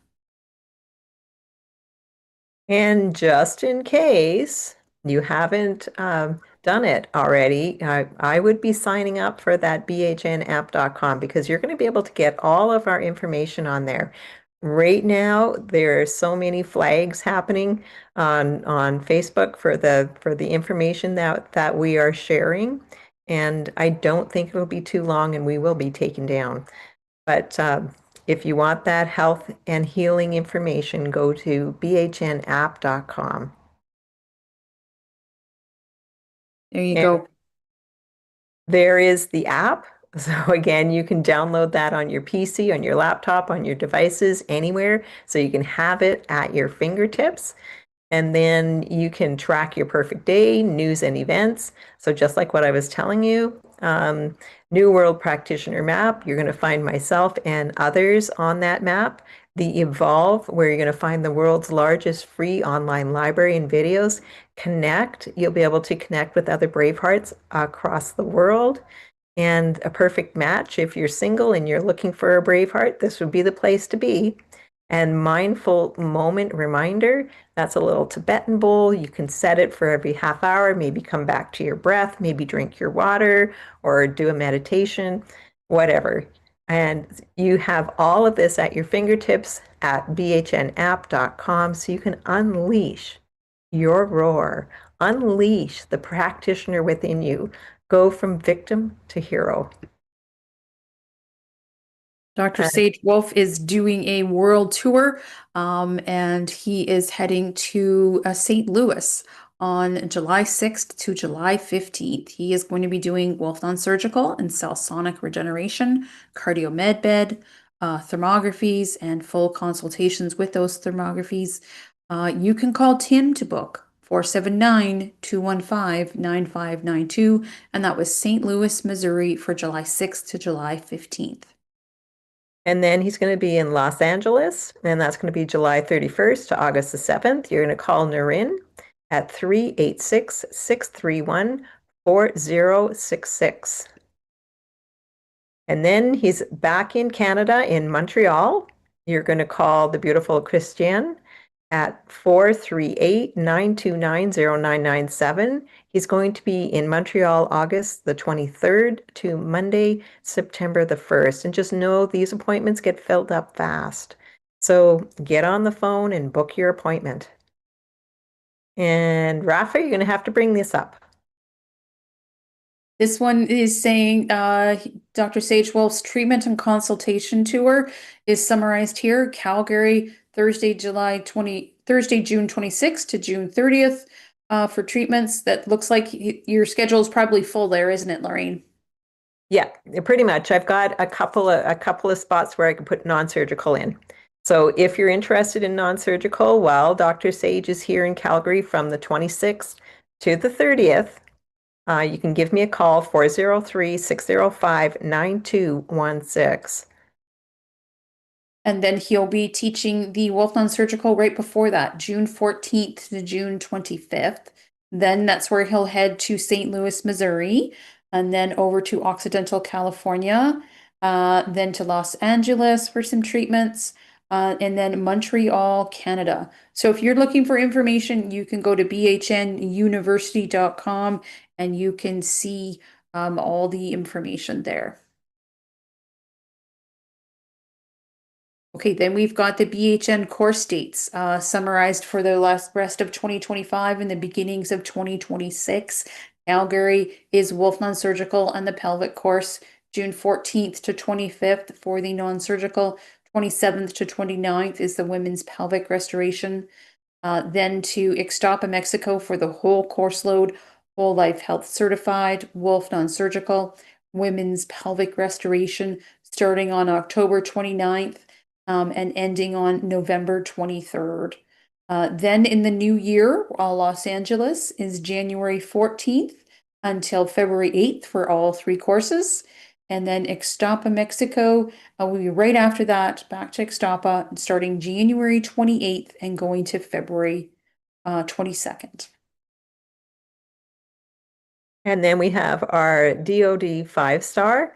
And just in case you haven't done it already, I would be signing up for that bhnapp.com because you're going to be able to get all of our information on there. Right now, there are so many flags happening on Facebook for the information that we are sharing, and I don't think it'll be too long, and we will be taken down. But if you want that health and healing information, go to bhnapp.com. There you And go. there is the app. So again, you can download that on your PC, on your laptop, on your devices, anywhere. So you can have it at your fingertips. And then you can track your perfect day, news and events. So just like what I was telling you, New World Practitioner map, you're going to find myself and others on that map. The Evolve, where you're going to find the world's largest free online library and videos. Connect, you'll be able to connect with other Bravehearts across the world. And a perfect match, if you're single and you're looking for a Braveheart, this would be the place to be. And mindful moment reminder, that's a little Tibetan bowl. You can set it for every half hour, maybe come back to your breath, maybe drink your water or do a meditation, whatever. And you have all of this at your fingertips at bhnapp.com so you can unleash your roar, unleash the practitioner within you, go from victim to hero. Dr. And Sage Wolfe is doing a world tour, and he is heading to St. Louis on July 6th to July 15th. He is going to be doing Wolfe Non-Surgical and cell sonic regeneration, cardio med bed, thermographies, and full consultations with those thermographies. You can call Tim to book 479-215-9592, and that was St. Louis, Missouri for July 6th to July 15th. And then he's going to be in Los Angeles, and that's going to be July 31st to August the 7th. You're going to call Noreen at 386-631-4066. And then he's back in Canada in Montreal. You're going to call the beautiful Christiane at 438-929-0997. He's going to be in Montreal August the 23rd to Monday, September the 1st. And just know these appointments get filled up fast. So get on the phone and book your appointment. And Rafa, you're going to have to bring this up. This one is saying Dr. Sage Wolfe's treatment and consultation tour is summarized here. Calgary, Thursday, June 26th to June 30th for treatments. That looks like your schedule is probably full there, isn't it, Lorraine? Yeah, pretty much. I've got a couple of spots where I can put non-surgical in. So if you're interested in non-surgical, well, Dr. Sage is here in Calgary from the 26th to the 30th. You can give me a call, 403-605-9216. And then he'll be teaching the Wolfe Non-Surgical right before that, June 14th to June 25th. Then that's where he'll head to St. Louis, Missouri, and then over to Occidental, California, then to Los Angeles for some treatments, and then Montreal, Canada. So if you're looking for information, you can go to bhnuniversity.com and you can see all the information there. Okay, then we've got the BHN course dates summarized for the rest of 2025 and the beginnings of 2026. Calgary is Wolfe Non-Surgical and the pelvic course, June 14th to 25th for the non-surgical, 27th to 29th is the women's pelvic restoration. Then to Ixtapa, Mexico for the whole course load, whole life health certified, Wolfe Non-Surgical, women's pelvic restoration starting on October 29th. And ending on November 23rd. Then in the new year, Los Angeles is January 14th until February 8th for all three courses. And then Ixtapa, Mexico, will be right after that, back to Ixtapa, starting January 28th and going to February 22nd. And then we have our DoD 5-star.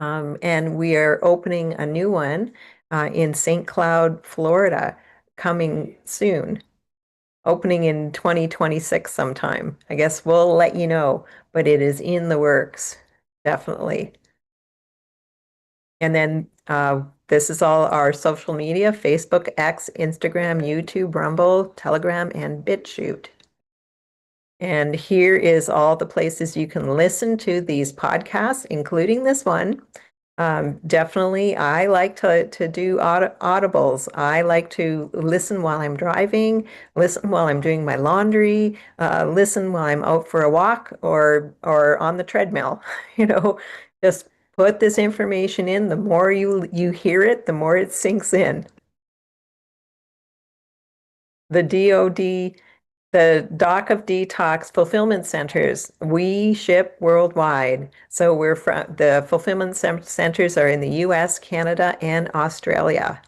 And we are opening a new one in St. Cloud, Florida, coming soon, opening in 2026 sometime. I guess we'll let you know, but it is in the works, definitely. And then this is all our social media: Facebook, X, Instagram, YouTube, Rumble, Telegram, and BitChute. And here is all the places you can listen to these podcasts, including this one. Definitely, I like to do audibles. I like to listen while I'm driving, listen while I'm doing my laundry, listen while I'm out for a walk or on the treadmill. You know, just put this information in. The more you hear it, the more it sinks in. The DoD, the Doc of Detox fulfillment centers, we ship worldwide. So we're from the fulfillment centers are in the US, Canada, and Australia.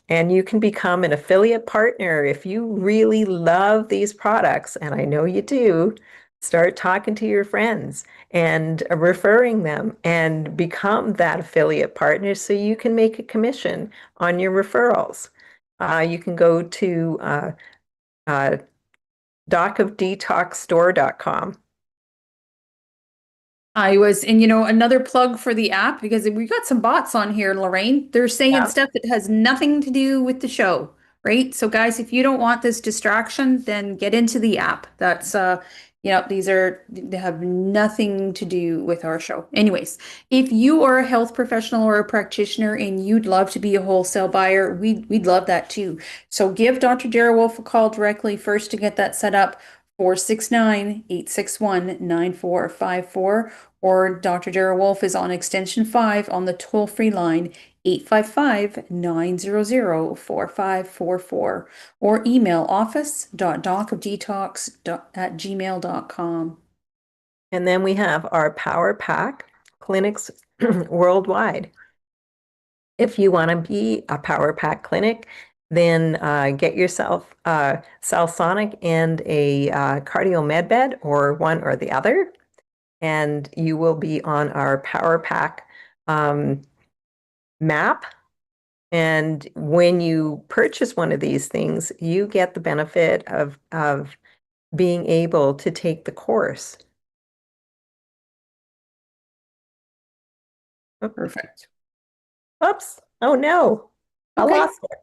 And you can become an affiliate partner if you really love these products, and I know you do. Start talking to your friends and referring them and become that affiliate partner so you can make a commission on your referrals. You can go to docofdetoxstore.com. And another plug for the app, because we got some bots on here, Lorraine. They're saying Yeah. stuff that has nothing to do with the show, right? So guys, if you don't want this distraction, then get into the app. They have nothing to do with our show. Anyways, if you are a health professional or a practitioner and you'd love to be a wholesale buyer, we'd love that too. So give Dr. Dara Wolf a call directly first to get that set up. 469-861-9454, or Dr. Dara Wolf is on extension 5 on the toll-free line 855-900-4544, or email office.docofdetox@gmail.com. And then we have our Power Pack clinics worldwide. If you want to be a Power Pack clinic, then get yourself Salsonic and a cardio med bed, or one or the other, and you will be on our Power Pack map. And when you purchase one of these things, you get the benefit of being able to take the course. Perfect. Oops. Oh no. I Okay. lost it.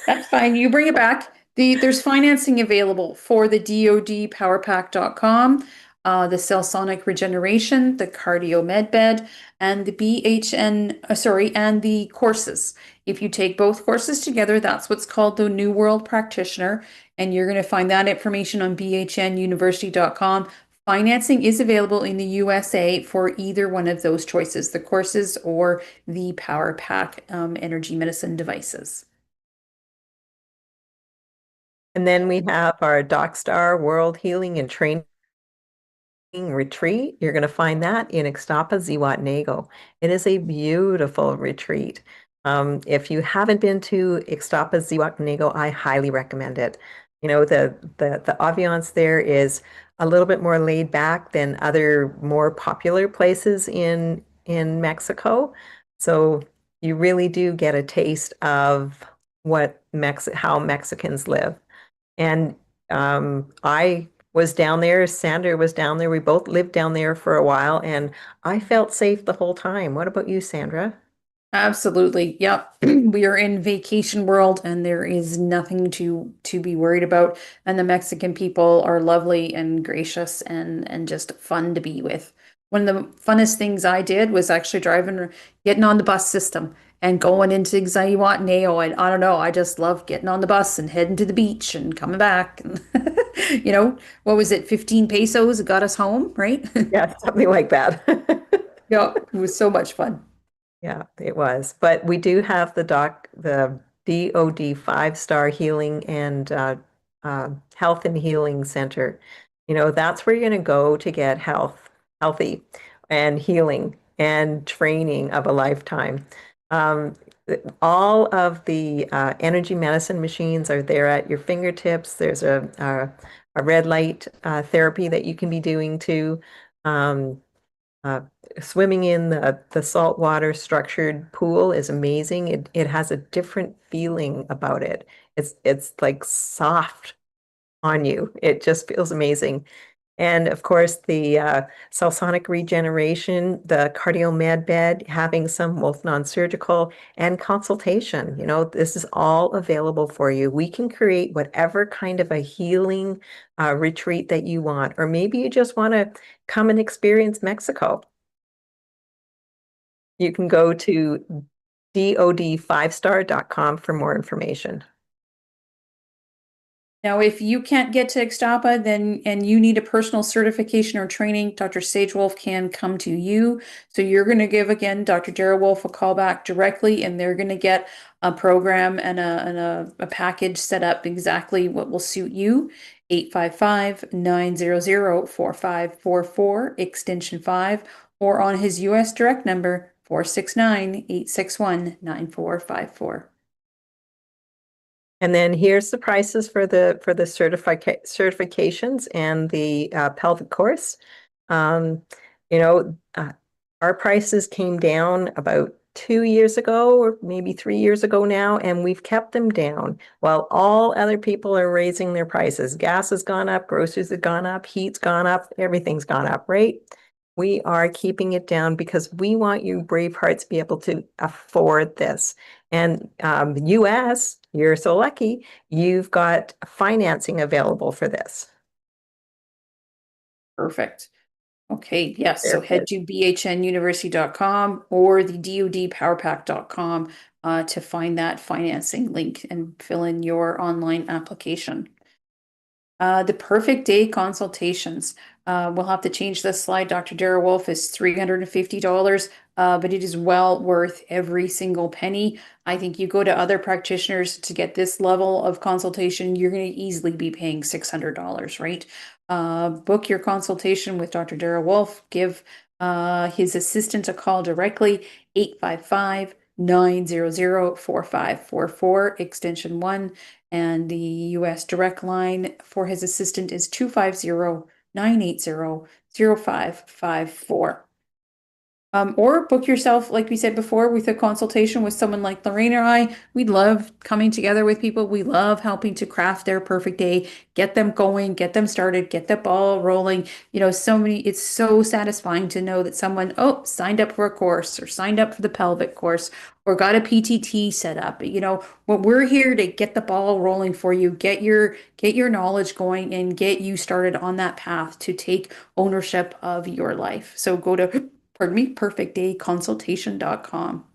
That's fine. You bring it back. There's financing available for the DoDPowerpack.com, the Cell Sonic Regeneration, the Cardio MedBed, and the and the courses. If you take both courses together, that's what's called the New World Practitioner, and you're going to find that information on bhnuniversity.com. Financing is available in the USA for either one of those choices, the courses or the Power Pack energy medicine devices. And then we have our DocStar World Healing and Training Retreat. You're going to find that in Ixtapa, Zihuatanejo. It is a beautiful retreat. If you haven't been to Ixtapa, Zihuatanejo, I highly recommend it. You know, the ambiance there is a little bit more laid back than other more popular places in Mexico. So you really do get a taste of how Mexicans live. And I was down there, Sandra was down there. We both lived down there for a while, and I felt safe the whole time. What about you, Sandra? Absolutely. Yep. We are in vacation world and there is nothing to be worried about. And the Mexican people are lovely and gracious and just fun to be with. One of the funnest things I did was actually getting on the bus system and going into Zihuatanejo. And I don't know, I just love getting on the bus and heading to the beach and coming back. And what was it, 15 pesos got us home, right? Yeah, something like that. Yeah, it was so much fun. Yeah, it was. But we do have the DOD 5-star healing and health and healing center. You know, that's where you're going to go to get healthy and healing and training of a lifetime. Um, all of the energy medicine machines are there at your fingertips. There's a red light therapy that you can be doing too. Um, uh, Swimming in the saltwater structured pool is amazing. It has a different feeling about it. It's like soft on you. It just feels amazing. And of course, the Salsonic regeneration, the cardio med bed, having some Wolfe Non-Surgical, and consultation. You know, this is all available for you. We can create whatever kind of a healing retreat that you want, or maybe you just want to come and experience Mexico. You can go to dod5star.com for more information. Now, if you can't get to Ixtapa, and you need a personal certification or training, Dr. Sage Wolf can come to you. So you're going to give again Dr. Dara Wolf a call back directly, and they're going to get a program and a package set up exactly what will suit you. 855-900-4544, extension 5, or on his US direct number, 469-861-9454. And then here's the prices for the certifications and the pelvic course. Um, you know, our prices came down about 2 years ago, or maybe 3 years ago now, and we've kept them down while all other people are raising their prices. Gas has gone up, groceries have gone up, heat's gone up, everything's gone up, right? We are keeping it down because we want you brave hearts to be able to afford this. And US, you're so lucky, you've got financing available for this. Perfect. Okay, yes. There So it head is. to bhnuniversity.com or the dodpowerpack.com to find that financing link and fill in your online application. The perfect day consultations. We'll have to change this slide. Dr. Dara Wolf is $350, but it is well worth every single penny. I think you go to other practitioners to get this level of consultation, you're going to easily be paying $600, right? Book your consultation with Dr. Dara Wolf. Give his assistant a call directly, 855-900-4544, extension 1. And the US direct line for his assistant is 250-980-0554. Or book yourself, like we said before, with a consultation with someone like Lorraine or I. We love coming together with people. We love helping to craft their perfect day, get them going, get them started, get the ball rolling. It's so satisfying to know that someone, signed up for a course or signed up for the pelvic course or got a PTT set up. What we're here to get the ball rolling for you, get your knowledge going and get you started on that path to take ownership of your life. So go to perfectdayconsultation.com.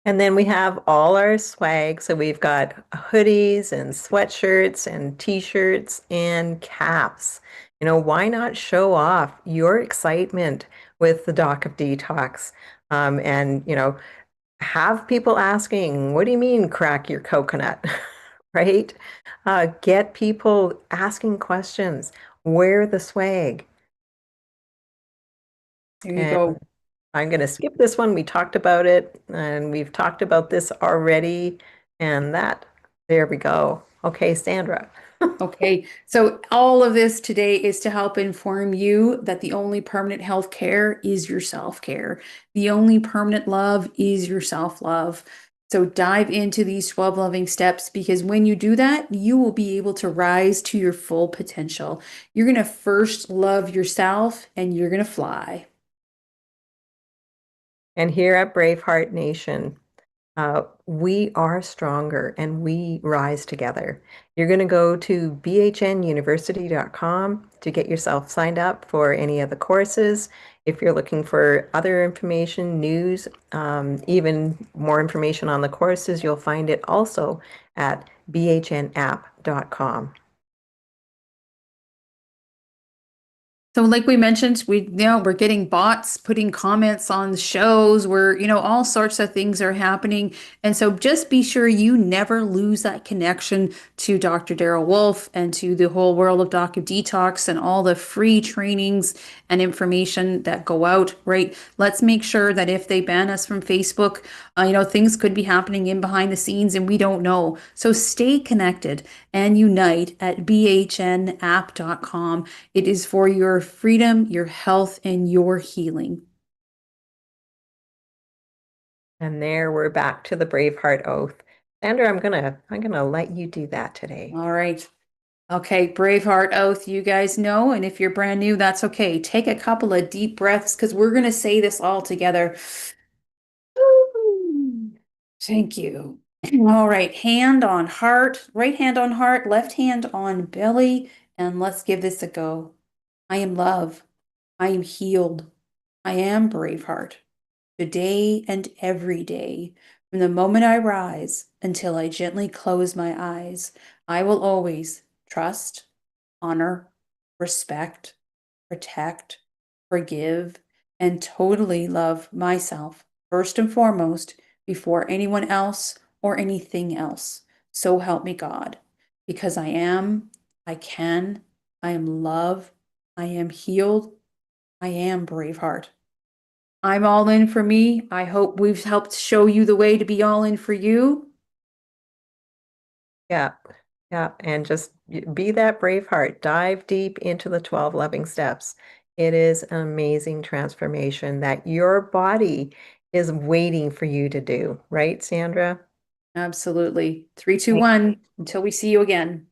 And then we have all our swag. So we've got hoodies and sweatshirts and t-shirts and caps. Why not show off your excitement with the Doc of Detox? And, have people asking, what do you mean crack your coconut? Right? Get people asking questions. Wear the swag. There you And go. I'm going to skip this one. We talked about it, and we've talked about this already. And there we go. Okay, Sandra. Okay, so all of this today is to help inform you that the only permanent health care is your self-care. The only permanent love is your self-love. So dive into these 12 loving steps because when you do that, you will be able to rise to your full potential. You're going to first love yourself and you're going to fly. And here at Braveheart Nation, we are stronger and we rise together. You're going to go to bhnuniversity.com to get yourself signed up for any of the courses. If you're looking for other information, news, even more information on the courses, you'll find it also at bhnapp.com. So like we mentioned, we're getting bots putting comments on the shows where, all sorts of things are happening. And so just be sure you never lose that connection to Dr. Daryl Wolf and to the whole world of Doc of Detox and all the free trainings and information that go out, right? Let's make sure that if they ban us from Facebook, things could be happening in behind the scenes and we don't know. So stay connected and unite at bhnapp.com. It is for your freedom, your health, and your healing. And there we're back to the Braveheart Oath. Sandra, I'm gonna let you do that today. All right. Okay, Braveheart Oath, you guys know. And if you're brand new, that's okay. Take a couple of deep breaths because we're going to say this all together. Thank you. All right, hand on heart, right hand on heart, left hand on belly, and let's give this a go. I am love. I am healed. I am Braveheart. Today and every day, from the moment I rise until I gently close my eyes, I will always trust, honor, respect, protect, forgive, and totally love myself first and foremost before anyone else or anything else. So help me God, because I am, I can, I am love, I am healed, I am Braveheart. I'm all in for me. I hope we've helped show you the way to be all in for you. Yeah, yeah, and just be that brave heart. Dive deep into the 12 loving steps. It is an amazing transformation that your body is waiting for you to do, right, Sandra? Absolutely. Three, two, Right. one. Until we see you again.